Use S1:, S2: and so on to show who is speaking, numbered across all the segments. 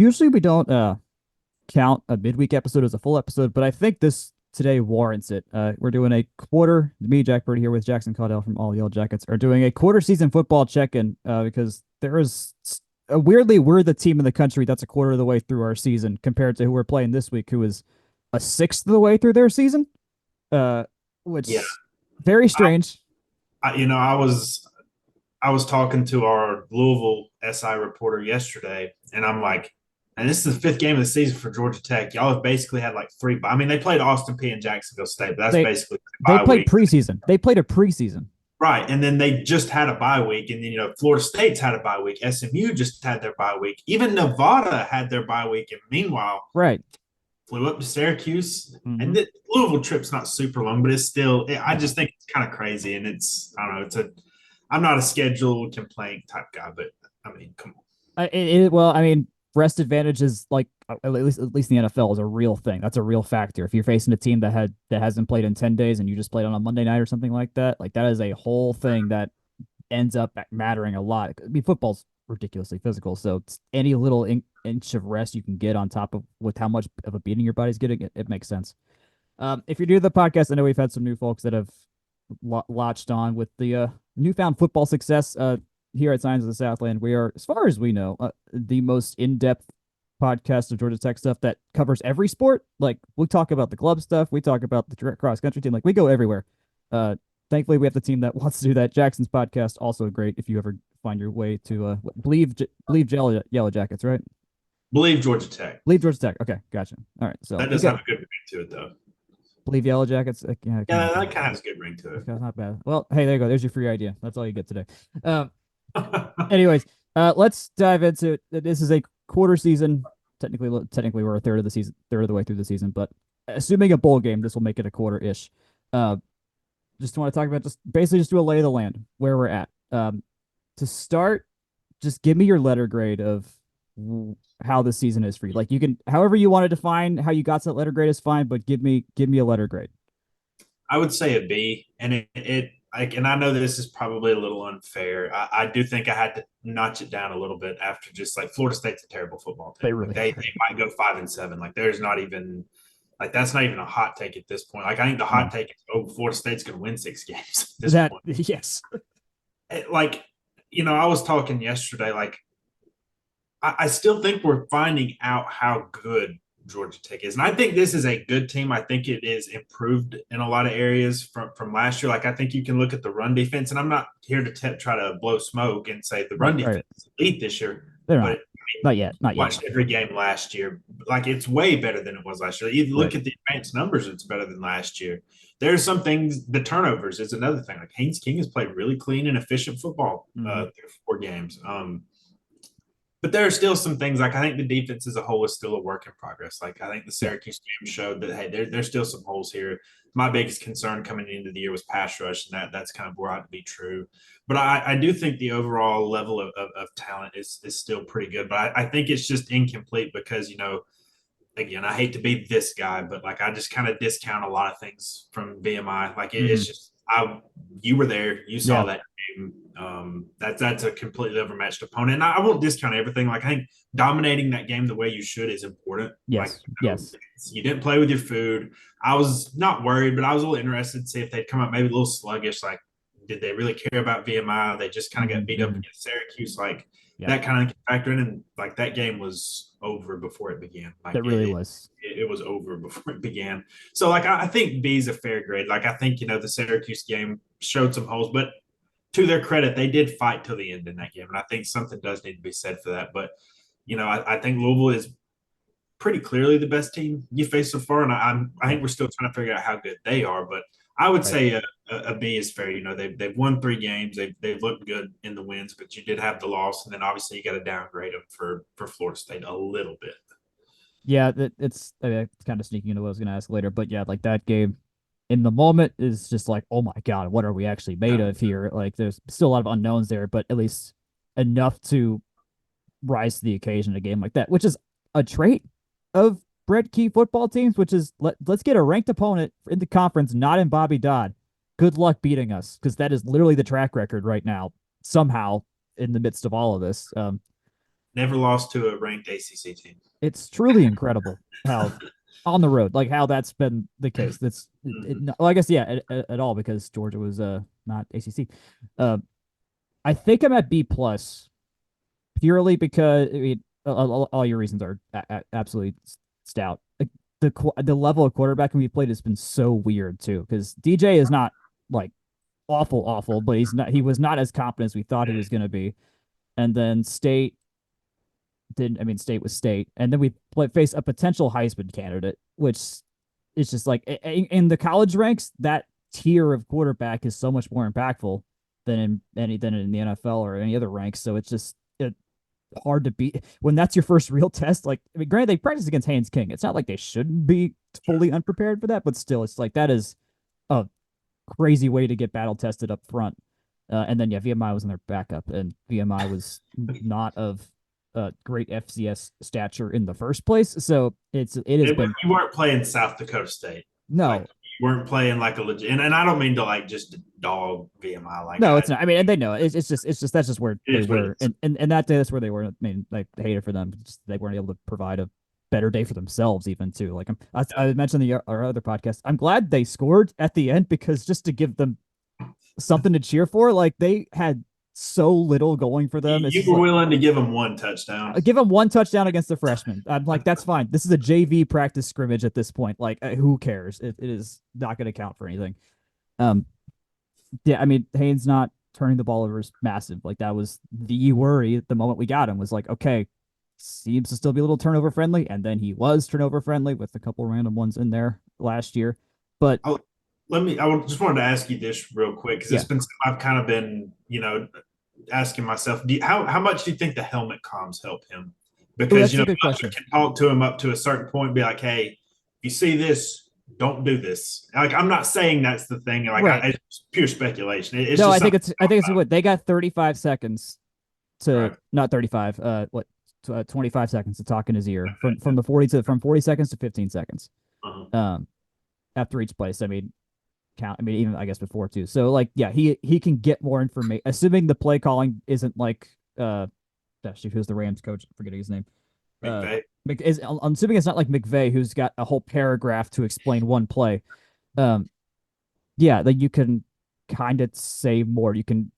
S1: Usually we don't count a midweek episode as a full episode, but I think this today warrants it. We're doing a quarter. Me, Jack Purdy, here with Jackson Caudell from All Yellow Jackets, are doing a quarter season football check-in because weirdly we're the team in the country that's a quarter of the way through our season compared to who we're playing this week, who is a sixth of the way through their season. Uh,
S2: Yeah,
S1: which very strange.
S2: I was talking to our Louisville SI reporter yesterday, and I'm like, and this is the fifth game of the season for Georgia Tech. Y'all have basically had like three. I mean, they played Austin P and Jacksonville State, but that's
S1: They
S2: basically
S1: they
S2: bye
S1: played
S2: week,
S1: preseason. They played a preseason.
S2: right? And then they just had a bye week, and then Florida State's had a bye week. SMU just had their bye week. Even Nevada had their bye week, and meanwhile,
S1: Right.
S2: flew up to Syracuse.
S1: Mm-hmm.
S2: And the Louisville trip's not super long, but it's still. I just think it's kind of crazy, and I don't know. I'm not a schedule complaint type guy, but I mean, come on.
S1: Well, I mean, rest advantage is like at least in the NFL is a real thing. That's a real factor. If you're facing a team that hasn't played in 10 days and you just played on a Monday night or something like that is a whole thing that ends up mattering a lot. I mean, football's ridiculously physical, so it's any little inch of rest you can get on top of with how much of a beating your body's getting, it makes sense. If you're new to the podcast, I know we've had some new folks that have latched on with the newfound football success here at Signs of the Southland. We are, as far as we know, the most in-depth podcast of Georgia Tech stuff that covers every sport. Like, we talk about the club stuff, we talk about the cross country team. Like, we go everywhere. Thankfully, we have the team that wants to do that. Jackson's podcast also great if you ever find your way to believe Yellow Jackets, right?
S2: Believe Georgia Tech.
S1: Believe Georgia Tech. Okay, gotcha. All right, so
S2: That does have a good ring to it, though.
S1: believe Yellow Jackets. Yeah,
S2: Yeah, that kind of has a good ring to it.
S1: not bad. Well, hey, there you go. There's your free idea. That's all you get today. Anyways, let's dive into it. This is a quarter season. Technically, we're a third of the way through the season. But assuming a bowl game, this will make it a quarter-ish. Just want to talk about just do a lay of the land where we're at. To start, just give me your letter grade of how the season is for you. Like, you can, however you want to define how you got to that letter grade is fine, but give me a letter grade.
S2: I would say a B, and and I know this is probably a little unfair. I do think I had to notch it down a little bit after just like Florida State's a terrible football
S1: They
S2: team.
S1: really
S2: They might go 5-7. Like there's not even like that's not even a hot take at this point. Like I think the hot take is Florida State's going to win 6 games at this
S1: that
S2: point.
S1: yes.
S2: Like I was talking yesterday. Like I still think we're finding out how good Georgia Tech is. And I think this is a good team. I think it is improved in a lot of areas from last year. Like I think you can look at the run defense, and I'm not here to try to blow smoke and say the run defense is elite this year,
S1: They're
S2: but
S1: not. Not yet. Not yet.
S2: watched every game last year. Like it's way better than it was last year. You look
S1: Right.
S2: at the advanced numbers, it's better than last year. There's some things, the turnovers is another thing. Like Haynes King has played really clean and efficient football through 4 games. But there are still some things like I think the defense as a whole is still a work in progress. Like I think the
S1: Yeah.
S2: Syracuse game showed that hey, there's still some holes here. My biggest concern coming into the year was pass rush, and that's kind of brought out to be true. But I do think the overall level of talent is still pretty good. But I think it's just incomplete because again, I hate to be this guy, but like I just kind of discount a lot of things from VMI. Like
S1: Mm-hmm.
S2: it's just you were there, you saw
S1: Yeah.
S2: that game. That's a completely overmatched opponent. And I won't discount everything. Like I think dominating that game the way you should is important. Like
S1: Yes. Yes.
S2: you didn't play with your food. I was not worried, but I was a little interested to see if they'd come up maybe a little sluggish. Like, did they really care about VMI? They just kind of got beat up
S1: Mm-hmm.
S2: against Syracuse. Like
S1: Yeah.
S2: that kind of factor in, and like that game was over before it began. Like
S1: That really was.
S2: it was over before it began. So like I think B is a fair grade. Like I think the Syracuse game showed some holes, but to their credit, they did fight till the end in that game, and I think something does need to be said for that. But I think Louisville is pretty clearly the best team you face so far, and I
S1: Yeah.
S2: think we're still trying to figure out how good they are. But I would
S1: Right.
S2: say a B is fair. They've won 3 games. They've looked good in the wins, but you did have the loss, and then obviously you got to downgrade them for Florida State a little bit.
S1: Yeah. It's kind of sneaking into what I was going to ask later, but yeah, like that game in the moment is just like, oh my God, what are we actually made of here? Like, there's still a lot of unknowns there, but at least enough to rise to the occasion in a game like that, which is a trait of Brett Key football teams, which is let's get a ranked opponent in the conference, not in Bobby Dodd. Good luck beating us, because that is literally the track record right now, somehow in the midst of all of this.
S2: Never lost to a ranked ACC team.
S1: It's truly incredible how on the road, like how that's been the case. Well, I guess yeah, at all because Georgia was not ACC. Uh, I think I'm at B plus purely because I mean all your reasons are absolutely stout. The level of quarterback we played has been so weird too because DJ is not like awful, but he was not as competent as we thought he was going to be. And then State didn't. I mean, State was State, and then we face a potential Heisman candidate, which is just like in the college ranks, that tier of quarterback is so much more impactful than in the NFL or any other ranks. So it's just hard to beat when that's your first real test. Like, I mean, granted, they practice against Haynes King. It's not like they shouldn't be fully unprepared for that, but still, it's like that is a crazy way to get battle tested up front. And then yeah, VMI was in their backup, and VMI was not of great FCS stature in the first place. So it has been
S2: You weren't playing South Dakota State. Like
S1: no,
S2: you weren't playing like a legit, and I don't mean to like just dog VMI. Like
S1: no, it's not. I mean, and they know it. It's just that's just where
S2: it
S1: they
S2: is what it
S1: were,
S2: is.
S1: and that day that's where they were. I mean, like I hate it for them. Just, they weren't able to provide a better day for themselves, even too. Like I mentioned our other podcast. I'm glad they scored at the end because just to give them something to cheer for. Like they had so little going for them. It's
S2: You
S1: just
S2: were
S1: like
S2: willing to give them one touchdown.
S1: give them one touchdown against the freshman. I'm like, that's fine. This is a JV practice scrimmage at this point. Like, who cares? It is not going to count for anything. Um, yeah, I mean, Haynes not turning the ball over is massive. Like that was the worry at the moment we got him was like, okay, seems to still be a little turnover friendly, and then he was turnover friendly with a couple random ones in there last year. But
S2: I'll, just wanted to ask you this real quick because it's
S1: yeah,
S2: been I've kind of been asking myself, how much do you think the helmet comms help him?
S1: oh,
S2: Because
S1: that's a good
S2: coaches
S1: question.
S2: can talk to him up to a certain point, be like, hey, if you see this, don't do this. Like I'm not saying that's the thing. Like
S1: Right.
S2: it's pure speculation. It's
S1: No,
S2: just something.
S1: I think it's what they got 35 seconds to
S2: Right.
S1: not 35 what 25 seconds to talk in his ear from the 40 to from 40 seconds to 15 seconds
S2: Uh-huh.
S1: um after each place. I mean count, I mean even I guess before too. So like yeah, he can get more information assuming the play calling isn't like who's the Rams coach, I'm forgetting his name. uh
S2: McVay.
S1: I'm assuming it's not like McVay who's got a whole paragraph to explain one play. um yeah, like you can kind of say more. You can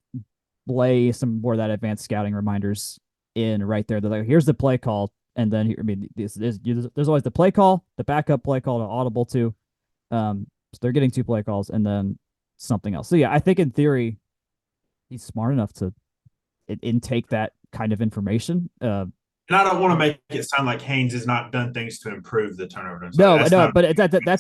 S1: lay some more of that advanced scouting reminders in right there. They're like, here's the play call, and then I mean, there's always the play call, the backup play call to audible too. So they're getting two play calls and then something else. So yeah, I think in theory he's smart enough to intake that kind of information.
S2: And I don't want to make it sound like Haynes has not done things to improve the turnover.
S1: No,
S2: That's
S1: no,
S2: not
S1: but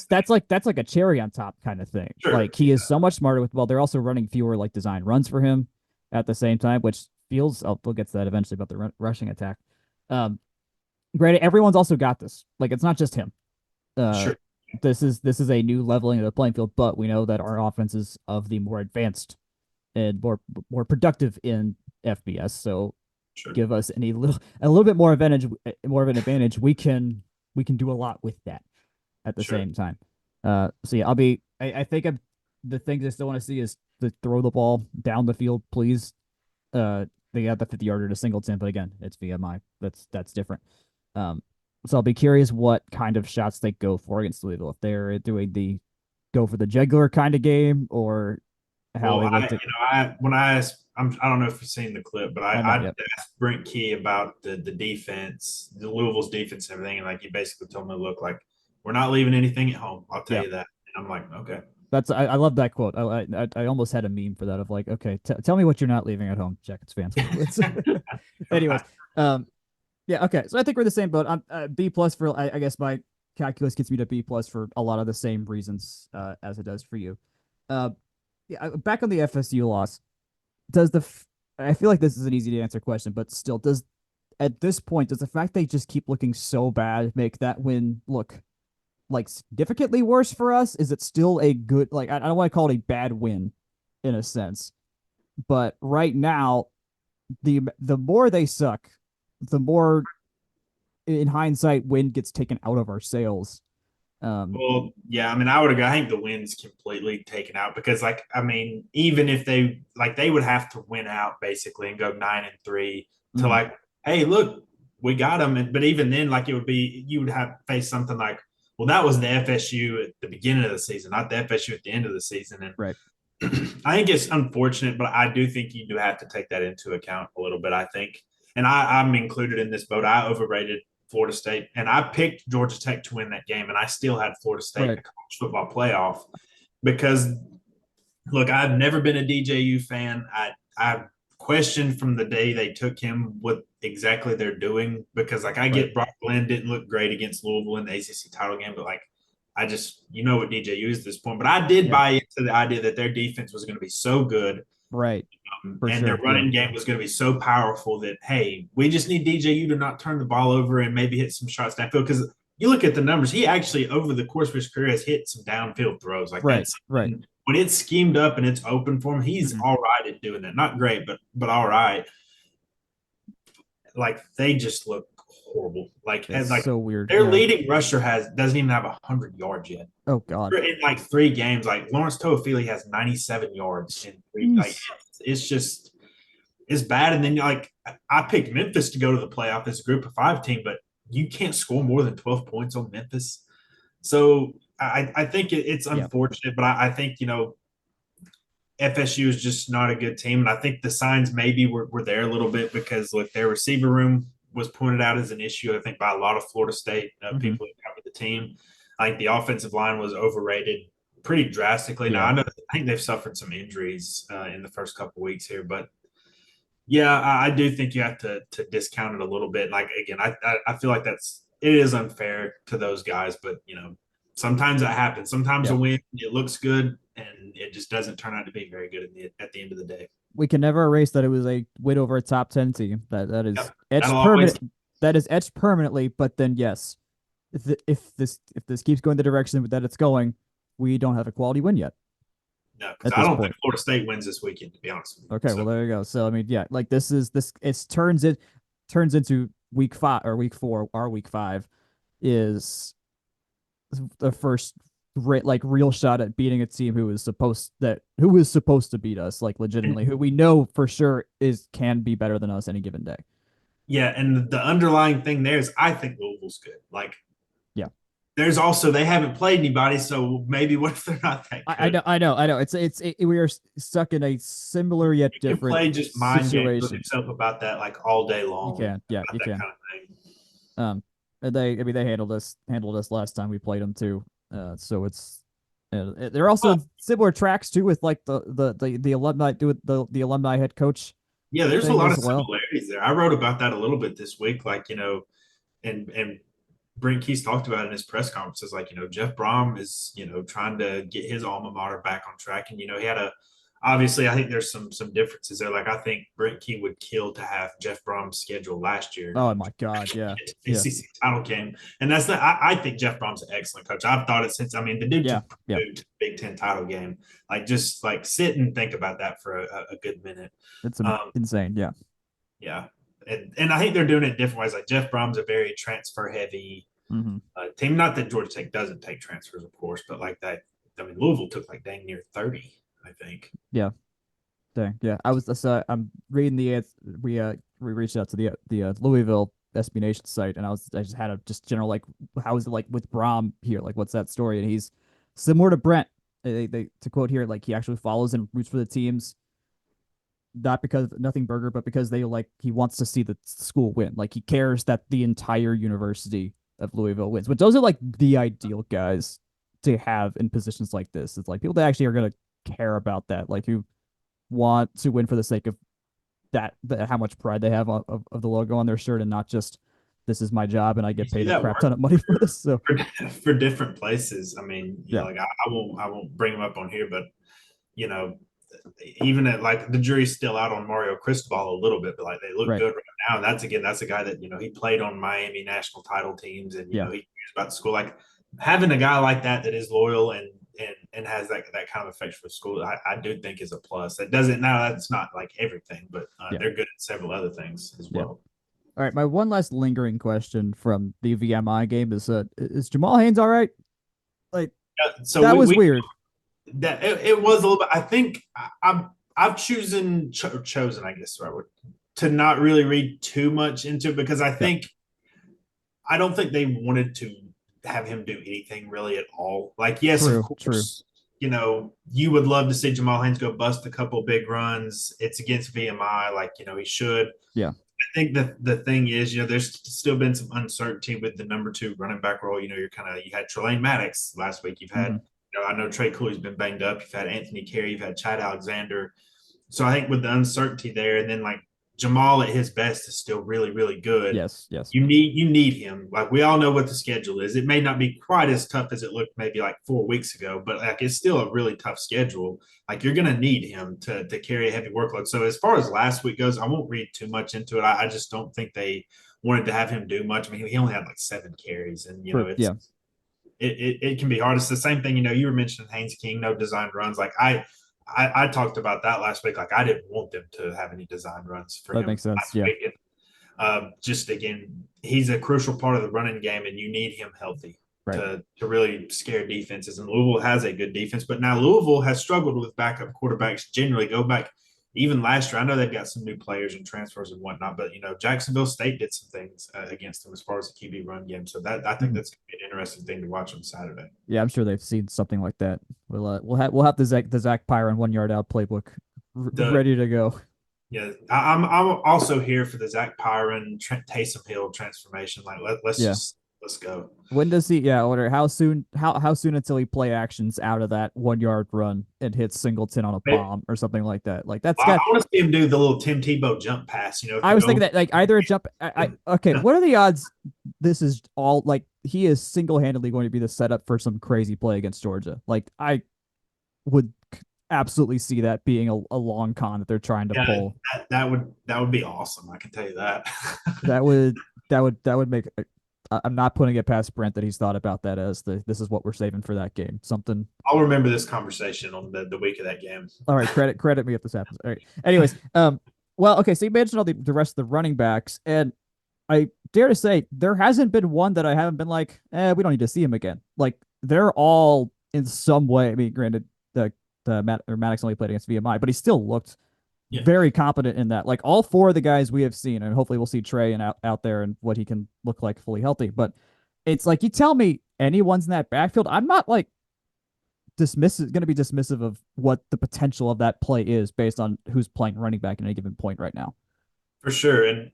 S1: that's like a cherry on top kind of thing.
S2: sure.
S1: Like he is so much smarter with. Well, they're also running fewer like design runs for him at the same time, which feels. We'll get to that eventually about the rushing attack. Um, Granted, everyone's also got this. Like it's not just him. Uh,
S2: Sure.
S1: this is a new leveling of the playing field, but we know that our offense is of the more advanced and more productive in FBS. So
S2: Sure.
S1: give us a little bit more of an advantage. We can do a lot with that at the
S2: Sure.
S1: same time. So yeah, I think the things I still want to see is to throw the ball down the field, please. They got the 50-yarder to Singleton, but again, it's VMI. That's different. So I'll be curious what kind of shots they go for against Louisville. If they're doing the go for the jugular kind of game, or how
S2: Well,
S1: they look to.
S2: when I asked, I don't know if you've seen the clip, but
S1: I
S2: I
S1: not yet.
S2: asked Brent Key about the defense, the Louisville's defense, and everything, and like he basically told me, look, like we're not leaving anything at home. I'll tell
S1: Yeah,
S2: you that. And I'm like, okay,
S1: I love that quote. I almost had a meme for that of like, okay, tell me what you're not leaving at home, Jackets fans. Anyways, um, yeah, okay. So I think we're the same boat. I'm B plus for I guess my calculus gets me to B plus for a lot of the same reasons as it does for you. Uh, yeah, back on the FSU loss. Does I feel like this is an easy to answer question, but still, does at this point does the fact they just keep looking so bad make that win look like significantly worse for us? Is it still a good like I don't want to call it a bad win in a sense, but right now the more they suck, the more in hindsight wind gets taken out of our sails. Um,
S2: well, yeah, I mean, I would agree. I think the win's completely taken out because, like, I mean, even if they would have to win out basically and go 9-3 to
S1: mhm.
S2: like hey, look, we got them. But even then, like it would be, you would have faced something like, well, that was the FSU at the beginning of the season, not the FSU at the end of the season. And
S1: Right.
S2: I think it's unfortunate, but I do think you do have to take that into account a little bit. I think, and I'm included in this boat. I overrated Florida State, and I picked Georgia Tech to win that game, and I still had Florida State in
S1: Right.
S2: the college football playoff because, look, I've never been a DJU fan. I questioned from the day they took him what exactly they're doing because, like, I
S1: Right.
S2: get Brock Glenn didn't look great against Louisville in the ACC title game, but like I just, you know what DJU is at this point. But I did
S1: Yeah.
S2: buy into the idea that their defense was going to be so good,
S1: Right. For
S2: and their
S1: sure. Yeah.
S2: running game was going to be so powerful that, hey, we just need DJU to not turn the ball over and maybe hit some shots downfield. Because you look at the numbers, he actually, over the course of his career, has hit some downfield throws. Like
S1: Right.
S2: that's
S1: Right.
S2: when it's schemed up and it's open for him, he's
S1: Mhm.
S2: all right at doing that. Not great, but all right. Like they just look horrible. Like
S1: It's
S2: and like
S1: so weird.
S2: their
S1: Yeah.
S2: leading rusher has doesn't even have 100 yards yet
S1: Oh God.
S2: in like 3 games. Like Lawrence Toafili has 97 yards in three. Like
S1: Jeez.
S2: it's just it's bad. And then like I picked Memphis to go to the playoff as a group of 5 team, but you can't score more than 12 points on Memphis. So I think it's
S1: Yeah.
S2: unfortunate, but I think FSU is just not a good team. And I think the signs maybe were there a little bit because look, their receiver room was pointed out as an issue, I think, by a lot of Florida State
S1: Hmm.
S2: people who covered the team. I think the offensive line was overrated pretty drastically. Now,
S1: Yeah.
S2: I think they've suffered some injuries in the first couple of weeks here, but yeah, I do think you have to discount it a little bit. Like again, I feel like it is unfair to those guys, but sometimes that happens. Sometimes
S1: Yeah.
S2: a win it looks good, and it just doesn't turn out to be very good at the end of the day.
S1: We can never erase that it was a win over a top 10 team. That is
S2: Yep. That'll
S1: etched
S2: always
S1: permanent. That is etched permanently. But then yes, if this keeps going the direction that it's going, we don't have a quality win yet
S2: no, because
S1: at
S2: I
S1: this
S2: don't think
S1: point.
S2: Florida State wins this weekend. To be honest with you,
S1: Okay,
S2: so
S1: well there you go. So I mean, yeah, like this turns into week 5 or week 4. Our week 5 is the first real shot at beating a team who is supposed to beat us, like
S2: and
S1: legitimately, who we know for sure can be better than us any given day.
S2: yeah, and the underlying thing there is I think Louisville's good. Like
S1: Yeah.
S2: there's also they haven't played anybody, so maybe what if they're not that
S1: I
S2: good?
S1: know, I know, I know. We are stuck in a similar yet
S2: You can
S1: different
S2: play just mind games with
S1: situation.
S2: yourself about that like all day
S1: You
S2: long
S1: can, yeah,
S2: about
S1: you
S2: that
S1: can.
S2: kind of thing.
S1: And I mean, they handled us last time we played them too. So it's they're also
S2: Well,
S1: similar tracks too with like the alumni do with the alumni head coach
S2: yeah, there's a
S1: thing
S2: lot
S1: as
S2: of
S1: well.
S2: similarities there. I wrote about that a little bit this week, like and Brent Keys talked about in his press conferences, like Jeff Brom is trying to get his alma mater back on track, and he had a obviously I think there's some differences there. Like I think Brent Key would kill to have Jeff Brom's schedule last year.
S1: Oh my God, yeah, yeah,
S2: ACC title game, and that's not. I think Jeff Brom's an excellent coach. I've thought it since. I mean, the dude
S1: yeah,
S2: took
S1: yeah.
S2: Purdue to the Big Ten title game. Like just like sit and think about that for a good minute.
S1: It's
S2: Um,
S1: insane. Yeah.
S2: yeah, and I think they're doing it different ways. Like Jeff Brom's a very transfer heavy
S1: Hmm.
S2: team. Not that Georgia Tech doesn't take transfers, of course, but like that. I mean, Louisville took like dang near 30, I think.
S1: Yeah. Dang. Yeah. I'm reading we reached out to the Louisville SB Nation site, and I just had a just general like, how is it like with Brom here? Like, what's that story? And he's similar to Brent. They to quote here, like he actually follows and roots for the teams, not because of nothing burger, but because he wants to see the school win. Like he cares that the entire University of Louisville wins. But those are like the ideal guys to have in positions like this. It's like people that actually are gonna care about that, like who want to win for the sake of how much pride they have of the logo on their shirt, and not just this is my job and I
S2: You
S1: get
S2: see
S1: paid a
S2: that
S1: crap ton
S2: work
S1: of money for this. So
S2: for different places. I mean,
S1: yeah,
S2: like I won't bring them up on here, but you know, even at like the jury's still out on Mario Cristobal a little bit, but like they look
S1: right,
S2: good right now. And that's a guy that he played on Miami national title teams, and
S1: yeah,
S2: he cares about the school. Like having a guy like that is loyal and has that kind of effect for the school. I do think is a plus. That doesn't now that's not like everything, but
S1: yeah,
S2: they're good at several other things as
S1: yeah.
S2: well.
S1: All right, my one last lingering question from the VMI game is Jamal Haynes all right? Like
S2: So
S1: that was
S2: we
S1: weird.
S2: that it was a little bit. I think I've chosen I guess the right word. to not really read too much into it because
S1: Yeah,
S2: I don't think they wanted to have him do anything really at all. Like, yes, of
S1: true.
S2: course, you would love to see Jamal Haynes go bust a couple big runs. It's against VMI, like he should.
S1: Yeah.
S2: I think the thing is, there's still been some uncertainty with the number two running back role. You had Trelane Maddox last week. You've had,
S1: Hmm.
S2: I know Trey Cooley's been banged up. You've had Anthony Carey. You've had Chad Alexander. So I think with the uncertainty there, and then like Jamal at his best is still really, really good.
S1: Yes, yes.
S2: You need him. Like we all know what the schedule is. It may not be quite as tough as it looked maybe like 4 weeks ago, but like it's still a really tough schedule. Like you're gonna need him to carry a heavy workload. So as far as last week goes, I won't read too much into it. I just don't think they wanted to have him do much. I mean, he only had like 7 carries, and it's
S1: Yeah.
S2: it can be hard. It's the same thing. You were mentioning Haynes King, no designed runs. Like I talked about that last week. Like I didn't want them to have any design runs for
S1: That
S2: him
S1: makes sense.
S2: last
S1: Yeah.
S2: week. And, just again, he's a crucial part of the running game, and you need him healthy
S1: Right.
S2: to really scare defenses. And Louisville has a good defense, but now Louisville has struggled with backup quarterbacks generally. Go back even last year. I know they've got some new players and transfers and whatnot, but Jacksonville State did some things against them as far as the QB run game. So that I think
S1: Mhm.
S2: that's going to be an interesting thing to watch on Saturday.
S1: Yeah, I'm sure they've seen something like that. We'll have the Zach Pyron 1 yard out playbook
S2: The
S1: ready to go.
S2: Yeah, I'm also here for the Zach Pyron Taysom Hill transformation. Like
S1: Yeah.
S2: let's go.
S1: When does he? Yeah, order. How soon until he play actions out of that 1 yard run and hits Singleton on a bomb or something like that? Like that's
S2: I
S1: got.
S2: want to see him do the little Tim Tebow jump pass.
S1: I was thinking that like either a jump. Okay. What are the odds? This is all like he is single handedly going to be the setup for some crazy play against Georgia. Like I would absolutely see that being a long con that they're trying to
S2: Yeah,
S1: pull.
S2: that would be awesome. I can tell you that.
S1: That would that would make. I'm not putting it past Brent that he's thought about that as this is what we're saving for that game. Something.
S2: I'll remember this conversation on the week of that game.
S1: All right, credit me if this happens. All right. Anyways, well, okay. So you mentioned all the rest of the running backs, and I dare to say there hasn't been one that I haven't been like, we don't need to see him again. Like they're all in some way. I mean, granted, Maddox only played against VMI, but he still looked
S2: Yeah,
S1: very competent in that. Like all four of the guys we have seen, and hopefully we'll see Trey and out there and what he can look like fully healthy. But it's like you tell me anyone's in that backfield, I'm not like going to be dismissive of what the potential of that play is based on who's playing running back at any given point right now.
S2: for sure. And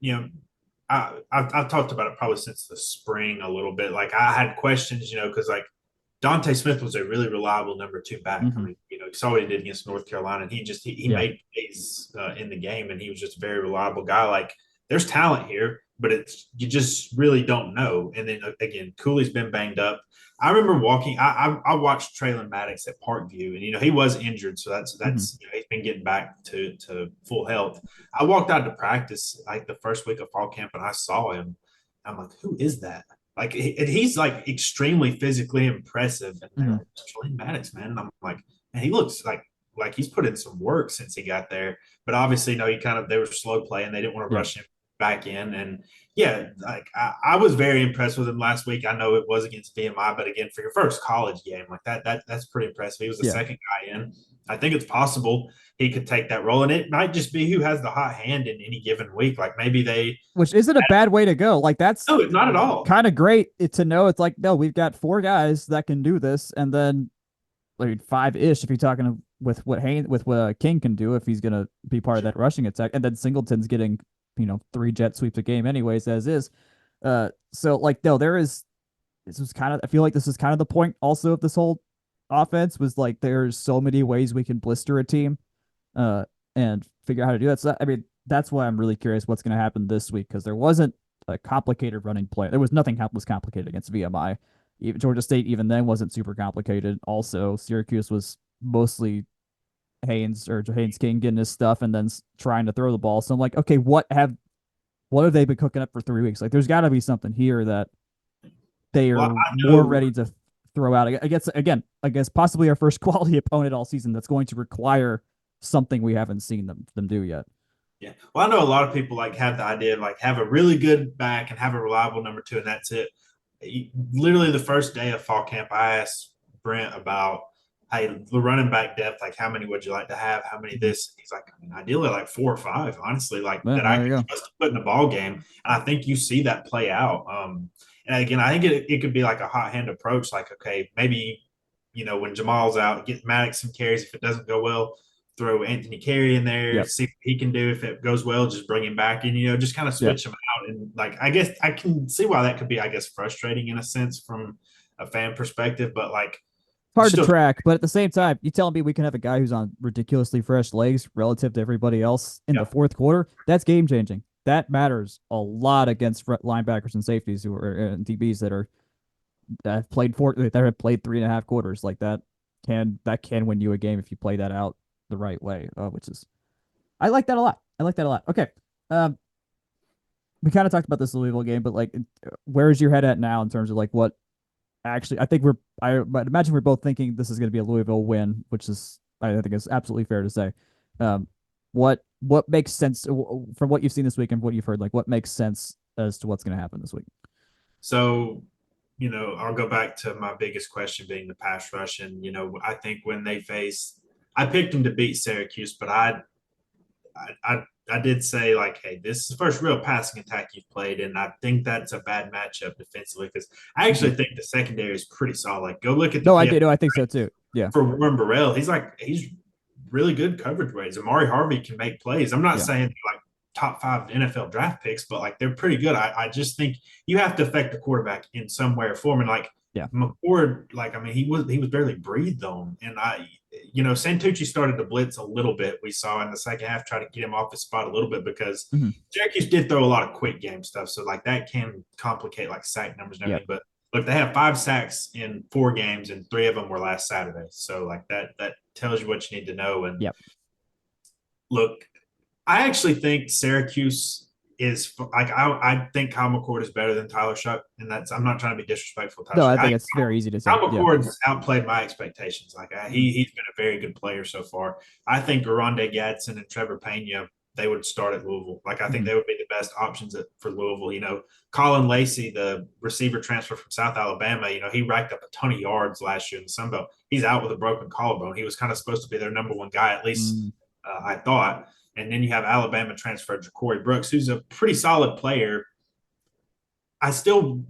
S2: I've talked about it probably since the spring a little bit. Like I had questions, because like Dante Smith was a really reliable number two back. I
S1: Mm-hmm.
S2: mean, you saw what he did against North Carolina, and he
S1: Yeah.
S2: made plays in the game, and he was just a very reliable guy. Like there's talent here, but you just really don't know. And then again, Cooley's been banged up. I remember walking. I watched Traylon Maddox at Parkview, and he was injured, so that's
S1: Mm-hmm.
S2: that's he's been getting back to full health. I walked out to practice like the first week of fall camp, and I saw him. I'm like, who is that? Like he's like extremely physically impressive, and they're
S1: Mm-hmm.
S2: like, Trelane Maddox, man. And I'm like, and he looks like he's put in some work since he got there. But obviously, they were slow playing. They didn't want to
S1: Yeah.
S2: rush him back in, and yeah, like I was very impressed with him last week. I know it was against VMI, but again, for your first college game, like that's pretty impressive. He was the
S1: Yeah.
S2: second guy in. I think it's possible he could take that role, and it might just be who has the hot hand in any given week. Like maybe they
S1: Which isn't a bad way to go. Like that's
S2: no, not at all.
S1: kind of great to know. It's like, no, we've got four guys that can do this, and then like five-ish if you're talking with what King can do if he's gonna be part of that rushing attack, and then Singleton's getting 3 jet sweeps a game anyways as is. So like no, this was kind of I feel like this is kind of the point also of this whole offense was like there's so many ways we can blister a team, uh, and figure out how to do that. So I mean that's why I'm really curious what's going to happen this week because there wasn't a complicated running play. There was nothing was complicated against VMI. Even Georgia State even then wasn't super complicated. Also, Syracuse was mostly Haynes King getting his stuff and then trying to throw the ball. So I'm like, okay, what have they been cooking up for 3 weeks? Like, there's got to be something here that they
S2: Well,
S1: are
S2: I
S1: more
S2: know.
S1: ready to throw out. I guess possibly our first quality opponent all season that's going to require something we haven't seen them do yet.
S2: Yeah. Well, I know a lot of people like have the idea of like have a really good back and have a reliable number two, and that's it. Literally the first day of fall camp, I asked Brent about hey, the running back depth, like how many would you like to have? How many
S1: Mhm.
S2: this? He's like, I mean, ideally like 4 or 5, honestly, like
S1: Well,
S2: that I
S1: there
S2: can
S1: you go.
S2: trust to put in a ball game. And I think you see that play out. And again, I think it could be like a hot hand approach. Like, okay, maybe, when Jamal's out, get Maddox some carries. If it doesn't go well, throw Anthony Carey in there,
S1: Yep.
S2: see what he can do. If it goes well, just bring him back and, just kind of
S1: Yeah.
S2: switch him out. And like, I guess I can see why that could be, I guess, frustrating in a sense from a fan perspective, but like,
S1: Hard to
S2: still,
S1: track, but at the same time, you telling me we can have a guy who's on ridiculously fresh legs relative to everybody else in the
S2: yeah.
S1: fourth quarter? That's game changing. That matters a lot against linebackers and safeties who are and DBs that have played that have played 3.5 quarters. Like that can win you a game if you play that out the right way. Which is I like that a lot. I like that a lot. Okay, um, we kind of talked about this Louisville game, but like, where's your head at now in terms of like what actually? I think I imagine we're both thinking this is going to be a Louisville win, which is I think is absolutely fair to say. Um, what makes sense from what you've seen this week and what you've heard? Like, what makes sense as to what's going to happen this week?
S2: So, I'll go back to my biggest question being the pass rush. And, I think when they face, I picked them to beat Syracuse, but I did say, like, hey, this is the first real passing attack you've played. And I think that's a bad matchup defensively because I
S1: Mm-hmm.
S2: actually think the secondary is pretty solid. Go look at the
S1: No, I
S2: PF
S1: did. No, I think so too. Yeah,
S2: for Warren Burrell. He's really good coverage ways. Amari Harvey can make plays. I'm not
S1: yeah.
S2: saying like top 5 NFL draft picks, but like they're pretty good. I just think you have to affect the quarterback in some way or form. And like
S1: Yeah.
S2: McCord, like I mean, he was barely breathed on. And Santucci started to blitz a little bit. We saw in the second half try to get him off his spot a little bit because
S1: Mm-hmm.
S2: Syracuse did throw a lot of quick game stuff. So like that can complicate like sack numbers and
S1: Yeah.
S2: everything. But look, they have 5 sacks in 4 games, and 3 of them were last Saturday. So like that tells you what you need to know. And
S1: Yeah.
S2: look, I actually think Syracuse is like I think Kyle McCord is better than Tyler Shuck, and that's I'm not trying to be disrespectful to Tyler
S1: No,
S2: Shuck.
S1: I think it's very easy to say.
S2: Kyle
S1: Yeah.
S2: McCord's outplayed my expectations. Like
S1: Mm-hmm.
S2: he's been a very good player so far. I think Garonde Gadsden and Trevor Pena they would start at Louisville. Like I think
S1: Mm-hmm.
S2: they would be the best options for Louisville. Colin Lacey, the receiver transfer from South Alabama, he racked up a ton of yards last year in the Sun Belt. He's out with a broken collarbone. He was kind of supposed to be their number one guy, at least
S1: Mm-hmm.
S2: I thought. And then you have Alabama transfer Ja'Cory Brooks, who's a pretty solid player. I still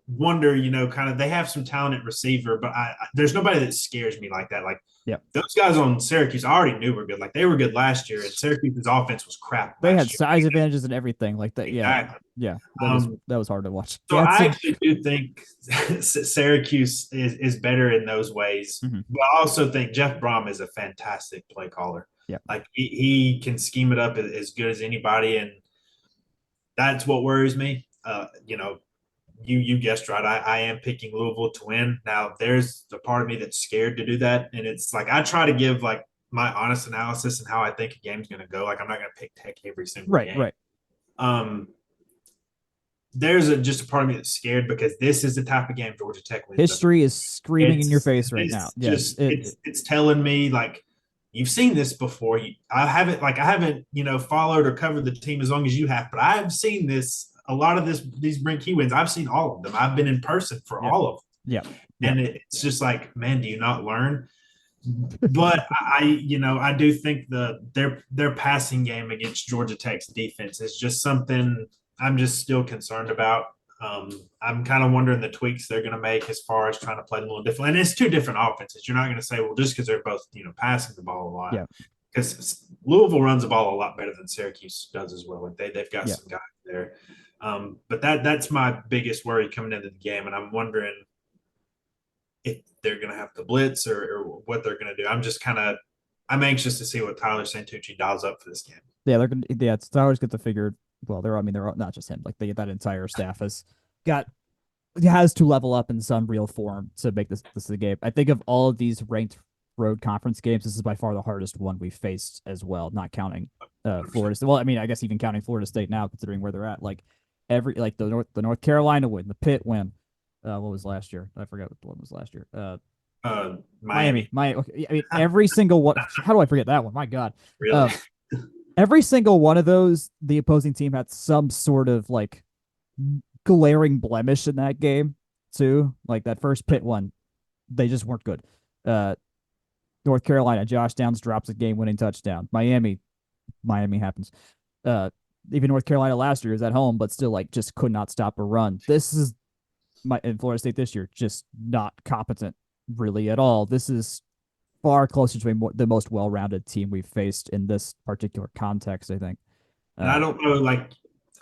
S2: wonder, kind of they have some talent at receiver, but there's nobody that scares me like that. Like
S1: Yeah.
S2: those guys on Syracuse, I already knew were good. Like they were good last year, and Syracuse's offense was crap
S1: They had
S2: last year.
S1: size advantages and everything like that. Yeah.
S2: Exactly.
S1: Yeah. That was
S2: Um,
S1: that was hard to watch.
S2: so I
S1: Gadsden.
S2: actually do think Syracuse is better in those ways,
S1: Mm-hmm.
S2: but I also think Jeff Brom is a fantastic play caller.
S1: Yeah.
S2: Like he can scheme it up as good as anybody, and that's what worries me. You guessed right. I am picking Louisville to win. Now, there's a part of me that's scared to do that, and it's like I try to give like my honest analysis and how I think a game's going to go. Like I'm not going to pick Tech every single
S1: Right.
S2: game.
S1: Right.
S2: Um, there's just a part of me that's scared because this is the type of game Georgia Tech wins.
S1: History is screaming in your face right now.
S2: It's
S1: Yes.
S2: just it's telling me like you've seen this before. I haven't followed or covered the team as long as you have, but I've seen this a lot of these Brent Key wins. I've seen all of them. I've been in person for
S1: Yeah.
S2: all of
S1: Yeah.
S2: them,
S1: Yeah.
S2: and it's just like, man, do you not learn? But I do think their passing game against Georgia Tech's defense is just something I'm just still concerned about. I'm kind of wondering the tweaks they're going to make as far as trying to play them a little different. And it's 2 different offenses. You're not going to say, well, just because they're both passing the ball a lot,
S1: Yeah.
S2: because Louisville runs the ball a lot better than Syracuse does as well. Like they've got
S1: Yeah.
S2: some guys there. But that's my biggest worry coming into the game, and I'm wondering if they're going to have to blitz or what they're going to do. I'm anxious to see what Tyler Santucci dials up for this game.
S1: Yeah. They're gonna. Yeah. It's always good to figure. Well, they're not just him. Like that entire staff got has to level up in some real form to make this a game. I think of all of these ranked road conference games, this is by far the hardest one we've faced as well, not counting Florida State. Well, I mean, I guess even counting Florida State now, considering where they're at. Like the North Carolina win, the Pitt win. What was last year? I forgot what the one was last year.
S2: Miami.
S1: Miami. Okay. I mean, every single one. How do I forget that one? My God.
S2: Really?
S1: Um, every single one of those, the opposing team had some sort of like glaring blemish in that game too. Like that first Pitt one, they just weren't good. Uh, North Carolina, Josh Downs drops a game-winning touchdown. Miami happens. Uh, Even North Carolina last year is at home, but still like just could not stop a run. This is my in Florida State this year, just not competent really at all. This is far closer to the most well-rounded team we've faced in this particular context, I think.
S2: And I
S1: Uh,
S2: don't know, like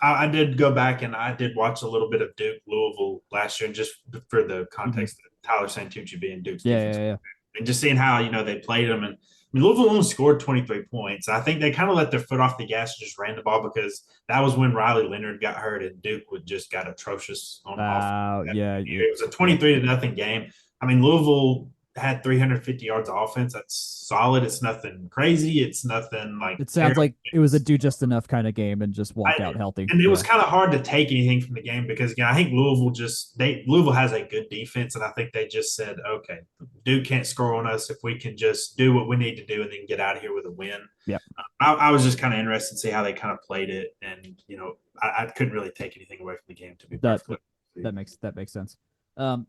S2: I did go back and I did watch a little bit of Duke Louisville last year, and just for the
S1: mm-hmm.
S2: context of Tyler Santucci being Duke's
S1: Yeah,
S2: defense,
S1: yeah, yeah.
S2: and just seeing how they played them. And I mean, Louisville only scored 23 points. I think they kind of let their foot off the gas and just ran the ball because that was when Riley Leonard got hurt and Duke would just got atrocious on offense.
S1: Yeah,
S2: It was a
S1: yeah.
S2: 23 to nothing game. I mean, Louisville had 350 yards of offense. That's solid. It's nothing crazy. It's nothing like
S1: It sounds
S2: terrible.
S1: like it was a do just enough kind of game and just walk out healthy.
S2: And it was
S1: Yeah.
S2: kind of hard to take anything from the game because again, I think Louisville has a good defense, and I think they just said, okay, Duke can't score on us if we can just do what we need to do and then get out of here with a win.
S1: Yeah.
S2: I was just kind of interested to see how they kind of played it, and I couldn't really take anything away from the game to be
S1: That
S2: perfectly.
S1: that makes sense. Um,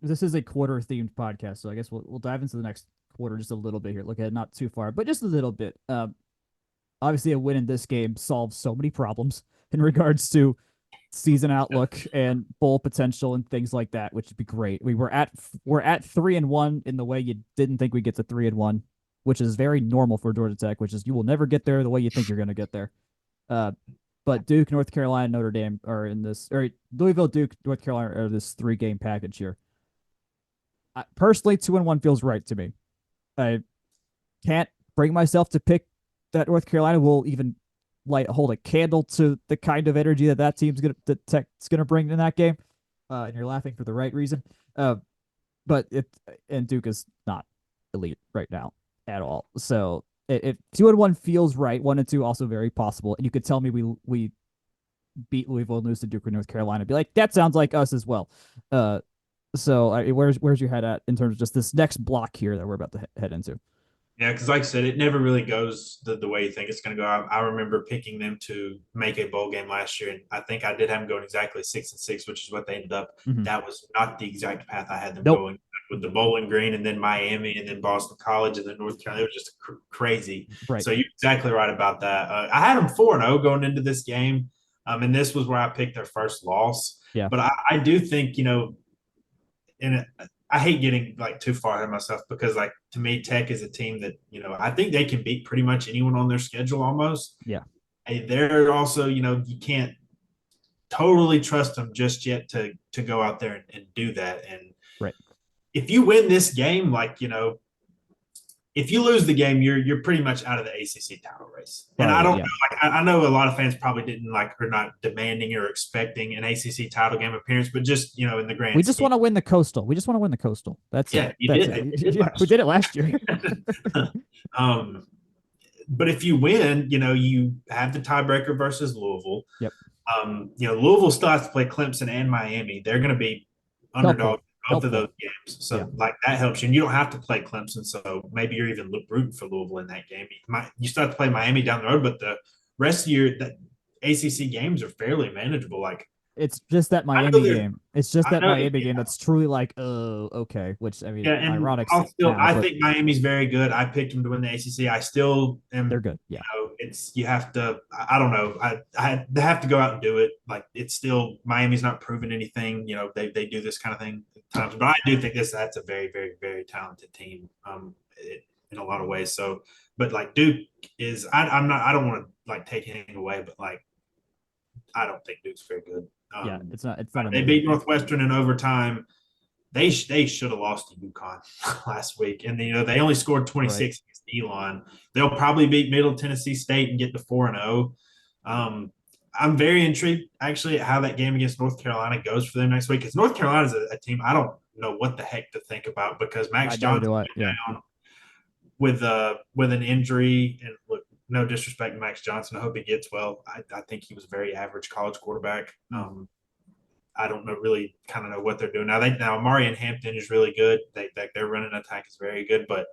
S1: this is a quarter themed podcast, so I guess we'll dive into the next quarter just a little bit here. Look ahead, not too far, but just a little bit. Obviously, a win in this game solves so many problems in regards to season outlook and bowl potential and things like that, which would be great. We're at 3-1 in the way you didn't think we'd get to 3-1, which is very normal for Georgia Tech, which is you will never get there the way you think you're going to get there. But Duke, North Carolina, Notre Dame are in this, or Louisville, Duke, North Carolina are this 3-game package here. Personally, 2-1 feels right to me. I can't bring myself to pick that North Carolina will even hold a candle to the kind of energy that team's gonna bring in that game. And you're laughing for the right reason. But Duke is not elite right now at all. So if 2-1 feels right, 1-2 also very possible. And you could tell me we beat Louisville and lose to Duke or North Carolina. Be like, that sounds like us as well. So where's your head at in terms of just this next block here that we're about to head into?
S2: Yeah, because like I said, it never really goes the way you think it's going to go. I remember picking them to make a bowl game last year, and I think I did have them going exactly 6-6, which is what they ended up.
S1: Mm-hmm.
S2: That was not the exact path I had them
S1: Nope.
S2: going with the Bowling Green, and then Miami, and then Boston College, and then North Carolina. It was just crazy.
S1: Right.
S2: So you're exactly right about that. I had them 4-0 going into this game, and this was where I picked their first loss.
S1: Yeah.
S2: But I do think I hate getting like too far ahead of myself because like to me, Tech is a team that, I think they can beat pretty much anyone on their schedule almost.
S1: Yeah.
S2: They're also, you can't totally trust them just yet to go out there and do that. And
S1: right.
S2: If you win this game, like, if you lose the game, you're pretty much out of the ACC title race. And I don't know, I know a lot of fans probably didn't are not demanding or expecting an ACC title game appearance, but just in the grand
S1: we just want to win the Coastal. We just want to win the Coastal. That's it. That's it. We did it last year.
S2: But if you win, you have the tiebreaker versus Louisville.
S1: Yep.
S2: Louisville still has to play Clemson and Miami. They're going to be underdogs both of those games. So like that helps you. And you don't have to play Clemson. So maybe you're even rooting for Louisville in that game. You still have to play Miami down the road, but the rest of your ACC games are fairly manageable. Like
S1: it's just that Miami game. It's just that Miami game that's truly like, oh, okay. Which I mean, ironic.
S2: I think Miami's very good. I picked them to win the ACC. I still am.
S1: They're good. Yeah.
S2: You have to. I don't know. They have to go out and do it. Like it's still Miami's not proven anything. They do this kind of thing at times, but I do think that's a very, very, very talented team. In a lot of ways. So, but like Duke is. I'm not. I don't want to like take anything away, but like I don't think Duke's very good.
S1: Yeah, it's not. It's not.
S2: They beat Northwestern in overtime. They should have lost to UConn last week, and they only scored 26 against Elon. They'll probably beat Middle Tennessee State and get to 4-0. I'm very intrigued actually at how that game against North Carolina goes for them next week because North Carolina is a team I don't know what the heck to think about because Max Johnson went down with an injury, and look, no disrespect to Max Johnson. I hope he gets well. I think he was a very average college quarterback. I don't really kind of know what they're doing now. Marion Hampton is really good. Their running attack is very good, but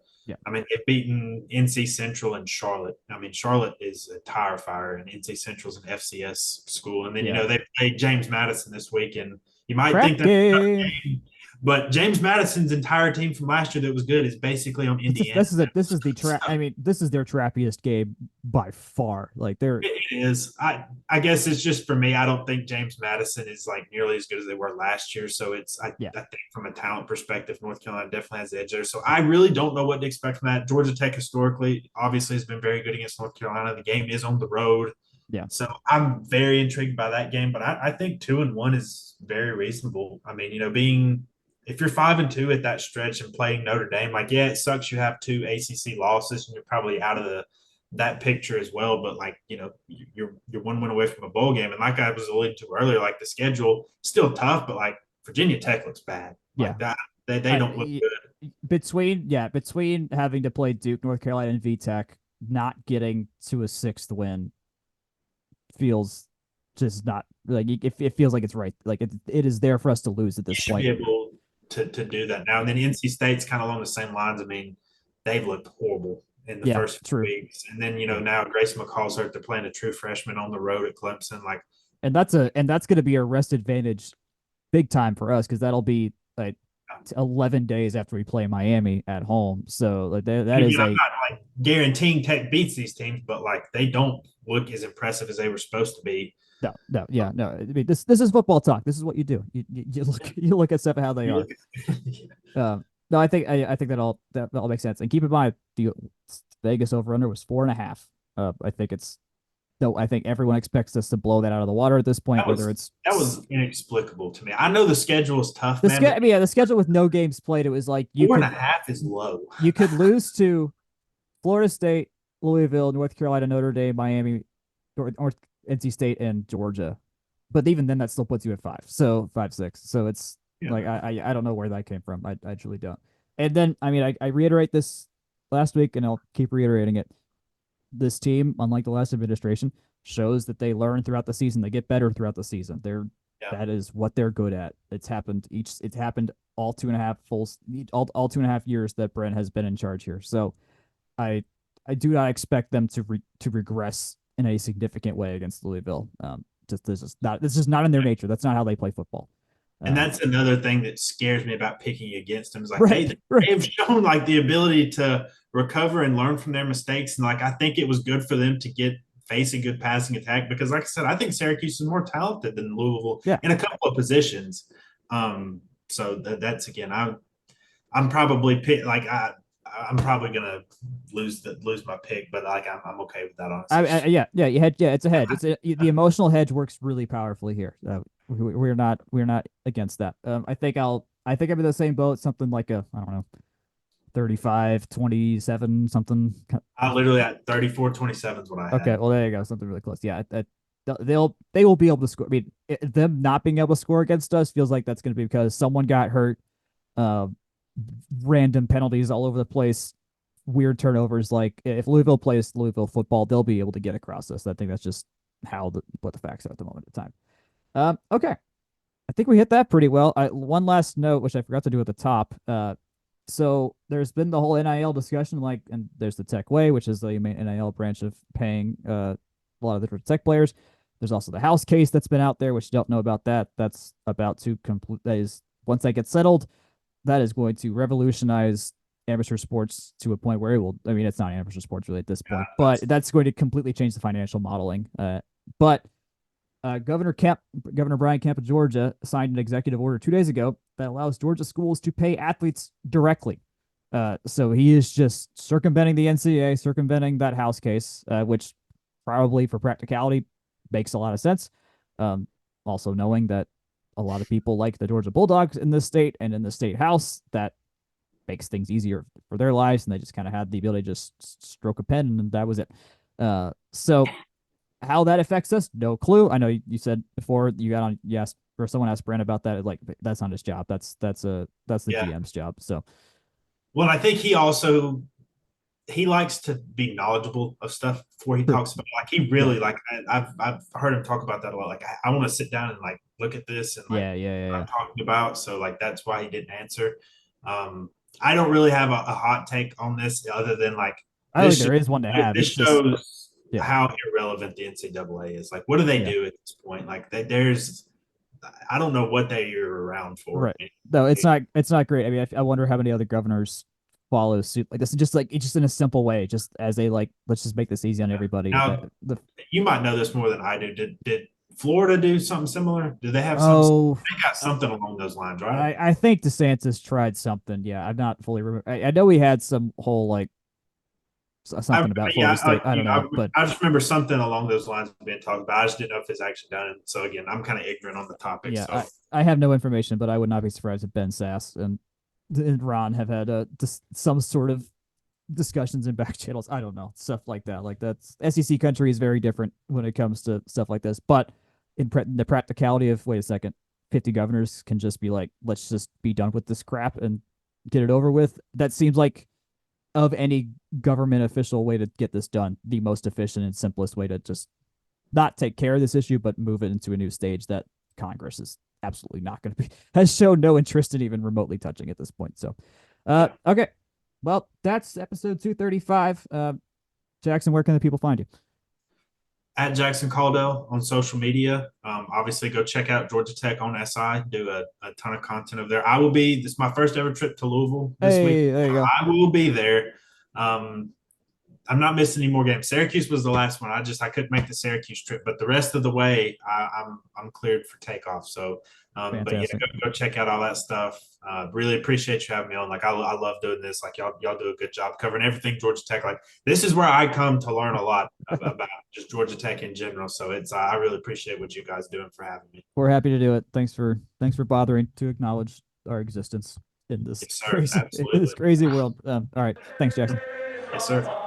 S2: I mean they've beaten NC Central and Charlotte. I mean Charlotte is a tire fire, and NC Central's an FCS school. And then they played James Madison this week, and you might think that's a tough game, But James Madison's entire team from last year that was good is basically on
S1: It's just
S2: Indiana.
S1: this is the
S2: So
S1: trap. I mean, this is their trappiest game by far. Like they're
S2: it is. I guess it's just for me. I don't think James Madison is like nearly as good as they were last year. So
S1: yeah.
S2: I think from a talent perspective, North Carolina definitely has the edge there. So I really don't know what to expect from that. Georgia Tech historically obviously has been very good against North Carolina. The game is on the road.
S1: Yeah.
S2: So I'm very intrigued by that game, but I think 2-1 is very reasonable. I mean, being if you're 5-2 at that stretch and playing Notre Dame, like yeah, it sucks you have two ACC losses and you're probably out of the that picture as well. But like you're one win away from a bowl game, and like I was alluding to earlier, like the schedule still tough, but like Virginia Tech looks bad.
S1: Yeah.
S2: Like that they don't look good.
S1: Between having to play Duke, North Carolina, and VTech, not getting to a sixth win feels just not like it feels like it's right. Like it is there for us to lose at
S2: You
S1: this
S2: should be
S1: point.
S2: able to do that now. And then NC State's kind of along the same lines. I mean, they've looked horrible in the
S1: Yeah,
S2: first few
S1: true.
S2: weeks, and then
S1: Yeah.
S2: now Grace McCall's hurt. They're playing a true freshman on the road at Clemson. Like
S1: And that's going to be a rest advantage big time for us because that'll be like 11 days after we play Miami at home. So like that
S2: and
S1: is
S2: again, I'm
S1: a
S2: not like guaranteeing Tech beats these teams, but like they don't look as impressive as they were supposed to be.
S1: no, no, yeah, no. I mean, this is football talk. This is what you do. You look at stuff how they
S2: You
S1: are.
S2: look at, yeah.
S1: No, I think that all makes sense. And keep in mind the Vegas over under was 4.5. I think it's no. I think everyone expects us to blow that out of the water at this point.
S2: that
S1: Whether
S2: was
S1: it's
S2: that was inexplicable to me. I know the schedule is tough, man, but
S1: I mean, yeah, the schedule with no games played, it was like
S2: four and a half is low.
S1: you could lose to Florida State, Louisville, North Carolina, Notre Dame, Miami, North NC State, and Georgia. But even then, that still puts you at 5. So 5-6. So it's
S2: Yeah.
S1: like I don't know where that came from. I truly don't. And then I mean I reiterate this last week, and I'll keep reiterating it. This team, unlike the last administration, shows that they learn throughout the season. They get better throughout the season.
S2: Yeah.
S1: That is what they're good at. It's happened all 2.5 years that Brent has been in charge here. So I I do not expect them to regress in a significant way against Louisville. Just this is not in their nature. That's not how they play football.
S2: And
S1: Um,
S2: that's another thing that scares me about picking against them is like
S1: right,
S2: they have shown like the ability to recover and learn from their mistakes. And like I think it was good for them to get face a good passing attack because like I said, I think Syracuse is more talented than Louisville
S1: yeah.
S2: in a couple of positions. So that's again, I'm probably like I'm probably gonna lose my pick, but like I'm okay with that honestly.
S1: Yeah. It's a hedge. The emotional hedge works really powerfully here. We're not against that. I think I'm in the same boat. Something like a I don't know 35-27 something.
S2: I literally at 34-27 is what I
S1: Okay,
S2: had.
S1: well there you go, something really close. Yeah, they will be able to score. I mean, them not being able to score against us feels like that's going to be because someone got hurt, uh, random penalties all over the place, weird turnovers. Like if Louisville plays Louisville football, they'll be able to get across us. I think that's just what the facts are at the moment of time. Okay, I think we hit that pretty well. One last note, which I forgot to do at the top. So there's been the whole NIL discussion, like, and there's the Tech Way, which is the main NIL branch of paying a lot of the different Tech players. There's also the House case that's been out there, which you don't know about that. That's about to complete. That is once that gets settled, that is going to revolutionize amateur sports to a point where it will. I mean, it's not amateur sports really at this point, but that's going to completely change the financial modeling. But Governor Brian Kemp of Georgia signed an executive order 2 days ago that allows Georgia schools to pay athletes directly. So he is just circumventing the NCAA, circumventing that House case, which probably for practicality makes a lot of sense. Um, Also knowing that a lot of people like the Georgia Bulldogs in this state and in the state house, that makes things easier for their lives, and they just kind of had the ability to just stroke a pen, and that was it. So how that affects us, no clue. I know you said before you asked or someone asked Brent about that. Like that's not his job. That's the
S2: Yeah.
S1: GM's job. So
S2: Well, I think he likes to be knowledgeable of stuff before he
S1: true.
S2: talks about like he
S1: Yeah.
S2: really like I've heard him talk about that a lot. Like I want to sit down and like look at this and like what
S1: Yeah.
S2: I'm talking about. So like that's why he didn't answer. Um, I don't really have a hot take on this other than like
S1: I don't
S2: this
S1: think there is one to have.
S2: this
S1: It's just
S2: shows
S1: yeah,
S2: how irrelevant the NCAA is. Like, what do they
S1: yeah,
S2: do at this point? Like, there's I don't know what they are around for.
S1: Right. No, it's not great. I mean, I wonder how many other governors follow suit like this. Just like it's just in a simple way, just as a like, let's just make this easy on everybody.
S2: Now, you might know this more than I do. Did Florida do something similar? Did they have some?
S1: Oh,
S2: They got something along those lines, right?
S1: I think DeSantis tried something. Yeah, I'm not fully remember. I know he had some whole like
S2: I,
S1: something about
S2: yeah,
S1: Florida State. I don't know, but
S2: I just remember something along those lines being talked about. I just didn't know if it's actually done. And so again, I'm kind of ignorant on the topic.
S1: yeah,
S2: So
S1: I have no information, but I would not be surprised if Ben Sass and Ron have had some sort of discussions in back channels. I don't know, stuff like that. Like that's SEC country is very different when it comes to stuff like this. But the practicality of wait a second, 50 governors can just be like, let's just be done with this crap and get it over with. That seems like of any government official way to get this done, the most efficient and simplest way to just not take care of this issue, but move it into a new stage that Congress is absolutely not going to be has shown no interest in even remotely touching at this point. So,
S2: yeah.
S1: okay, well, that's episode 235. Jackson, where can the people find you?
S2: At Jackson Caudell on social media. Obviously, go check out Georgia Tech on SI. Do a ton of content over there. I will be. This is my first ever trip to Louisville this week.
S1: Hey, there you go.
S2: I will be there. Um, I'm not missing any more games. Syracuse was the last one. I couldn't make the Syracuse trip, but the rest of the way, I'm cleared for takeoff. So, but yeah,
S1: Fantastic.
S2: go check out all that stuff. Really appreciate you having me on. Like I love doing this. Like y'all do a good job covering everything Georgia Tech. Like this is where I come to learn a lot about just Georgia Tech in general. So it's I really appreciate what you guys doing for having me.
S1: We're happy to do it. Thanks for bothering to acknowledge our existence in this
S2: Yes, sir.
S1: crazy in this
S2: Absolutely.
S1: crazy world. All right, thanks, Jackson.
S2: Yes, sir.